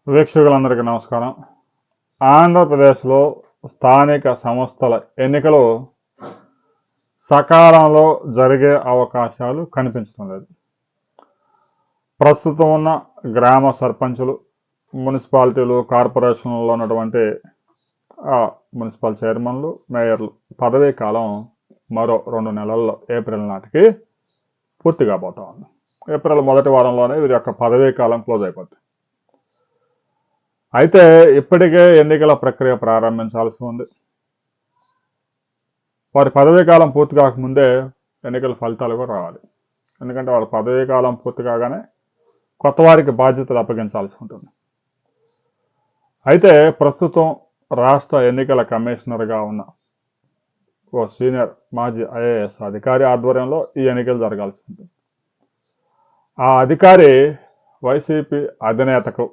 వీక్షకులందరికీ నమస్కారం. ఆంధ్రప్రదేశ్లో స్థానిక సంస్థల ఎన్నికలు సకాలంలో జరిగే అవకాశాలు కనిపించడం లేదు. ప్రస్తుతం ఉన్న గ్రామ సర్పంచులు, మున్సిపాలిటీలు, కార్పొరేషన్లలో ఉన్నటువంటి మున్సిపల్ చైర్మన్లు, మేయర్లు పదవీ కాలం మరో 2 నెలల్లో ఏప్రిల్ నాటికి పూర్తిగా పోతా ఉంది. ఏప్రిల్ మొదటి వారంలోనే వీరి యొక్క పదవీ కాలం క్లోజ్ అయిపోతుంది. అయితే ఇప్పటికే ఎన్నికల ప్రక్రియ ప్రారంభించాల్సి ఉంది. వారి పదవీ కాలం పూర్తి కాకముందే ఎన్నికల ఫలితాలు కూడా రావాలి. ఎందుకంటే వాళ్ళ పదవీ కాలం పూర్తి కాగానే కొత్త వారికి బాధ్యతలు అప్పగించాల్సి ఉంటుంది. అయితే ప్రస్తుతం రాష్ట్ర ఎన్నికల కమిషనర్గా ఉన్న ఓ సీనియర్ మాజీ ఐఏఎస్ అధికారి ఆధ్వర్యంలో ఈ ఎన్నికలు జరగాల్సి ఉంటుంది. ఆ అధికారి వైసీపీ అధినేతకు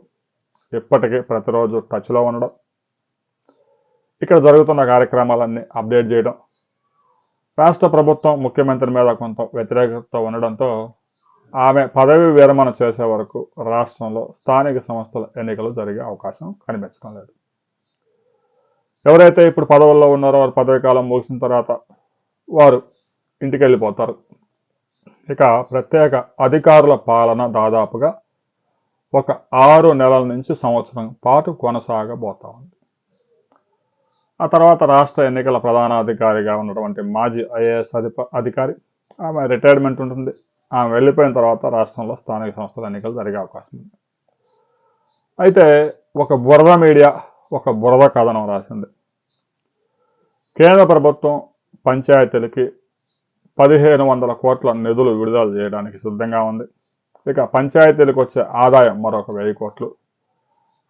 ఇప్పటికీ ప్రతిరోజు టచ్లో ఉండడం, ఇక్కడ జరుగుతున్న కార్యక్రమాలన్నీ అప్డేట్ చేయడం, రాష్ట్ర ప్రభుత్వం ముఖ్యమంత్రి మీద కొంత వ్యతిరేకత ఉండడంతో ఆమె పదవి విరమణ చేసే వరకు రాష్ట్రంలో స్థానిక సంస్థల ఎన్నికలు జరిగే అవకాశం కనిపించడం లేదు. ఎవరైతే ఇప్పుడు పదవుల్లో ఉన్నారో వారి పదవి కాలం ముగిసిన తర్వాత వారు ఇంటికి వెళ్ళిపోతారు. ఇక ప్రత్యేక అధికారుల పాలన దాదాపుగా ఒక 6 నెలల నుంచి సంవత్సరం పాటు కొనసాగబోతా ఉంది. ఆ తర్వాత రాష్ట్ర ఎన్నికల ప్రధానాధికారిగా ఉన్నటువంటి మాజీ ఐఏఎస్ అధికారి, ఆమె రిటైర్మెంట్ ఉంటుంది. ఆమె వెళ్ళిపోయిన తర్వాత రాష్ట్రంలో స్థానిక సంస్థల ఎన్నికలు జరిగే అవకాశం ఉంది. అయితే ఒక బురద మీడియా ఒక బురద కథనం రాసింది. కేంద్ర ప్రభుత్వం పంచాయతీలకి 1500 కోట్ల నిధులు విడుదల చేయడానికి సిద్ధంగా ఉంది. ఇక పంచాయతీలకు వచ్చే ఆదాయం మరొక 1000 కోట్లు.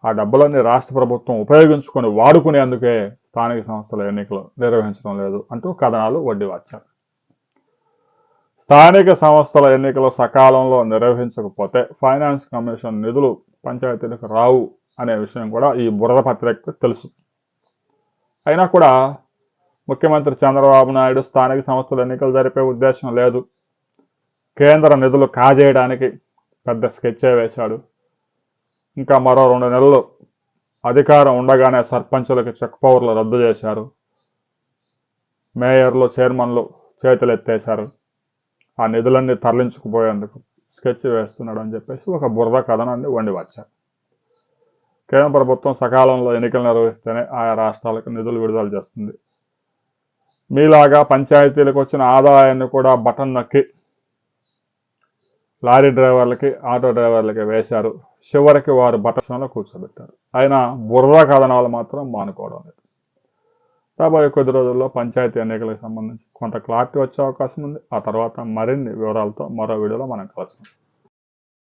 ఆ డబ్బులన్నీ రాష్ట్ర ప్రభుత్వం ఉపయోగించుకొని వాడుకునేందుకే స్థానిక సంస్థల ఎన్నికలు నిర్వహించడం లేదు అంటూ కథనాలు వడ్డీ వచ్చారు. స్థానిక సంస్థల ఎన్నికలు సకాలంలో నిర్వహించకపోతే ఫైనాన్స్ కమిషన్ నిధులు పంచాయతీలకు రావు అనే విషయం కూడా ఈ బురద పత్రికకు తెలుసు. అయినా కూడా ముఖ్యమంత్రి చంద్రబాబు నాయుడు స్థానిక సంస్థల ఎన్నికలు జరిపే ఉద్దేశం లేదు, కేంద్ర నిధులు కాజేయడానికి పెద్ద స్కెచ్చే వేశాడు. ఇంకా మరో 2 నెలలు అధికారం ఉండగానే సర్పంచులకి చెక్ పవర్లు రద్దు చేశారు, మేయర్లు, చైర్మన్లు చేతులు ఎత్తేశారు, ఆ నిధులన్నీ తరలించుకుపోయేందుకు స్కెచ్ వేస్తున్నాడు అని చెప్పేసి ఒక బురద కథనాన్ని వండి వచ్చారు. కేంద్ర ప్రభుత్వం సకాలంలో ఎన్నికలు నిర్వహిస్తేనే ఆయా రాష్ట్రాలకు నిధులు విడుదల చేస్తుంది. మీలాగా పంచాయతీలకు వచ్చిన ఆదాయాన్ని కూడా బటన్ నొక్కి లారీ డ్రైవర్లకి, ఆటో డ్రైవర్లకి వేశారు. చివరికి వారు బటన్లో కూర్చోబెట్టారు. అయినా బురద కథనాలు మాత్రం మానుకోవడం లేదు. రాబోయే కొద్ది రోజుల్లో పంచాయతీ ఎన్నికలకు సంబంధించి కొంత క్లారిటీ వచ్చే అవకాశం ఉంది. ఆ తర్వాత మరిన్ని వివరాలతో మరో వీడియోలో మనం కలుస్తాం.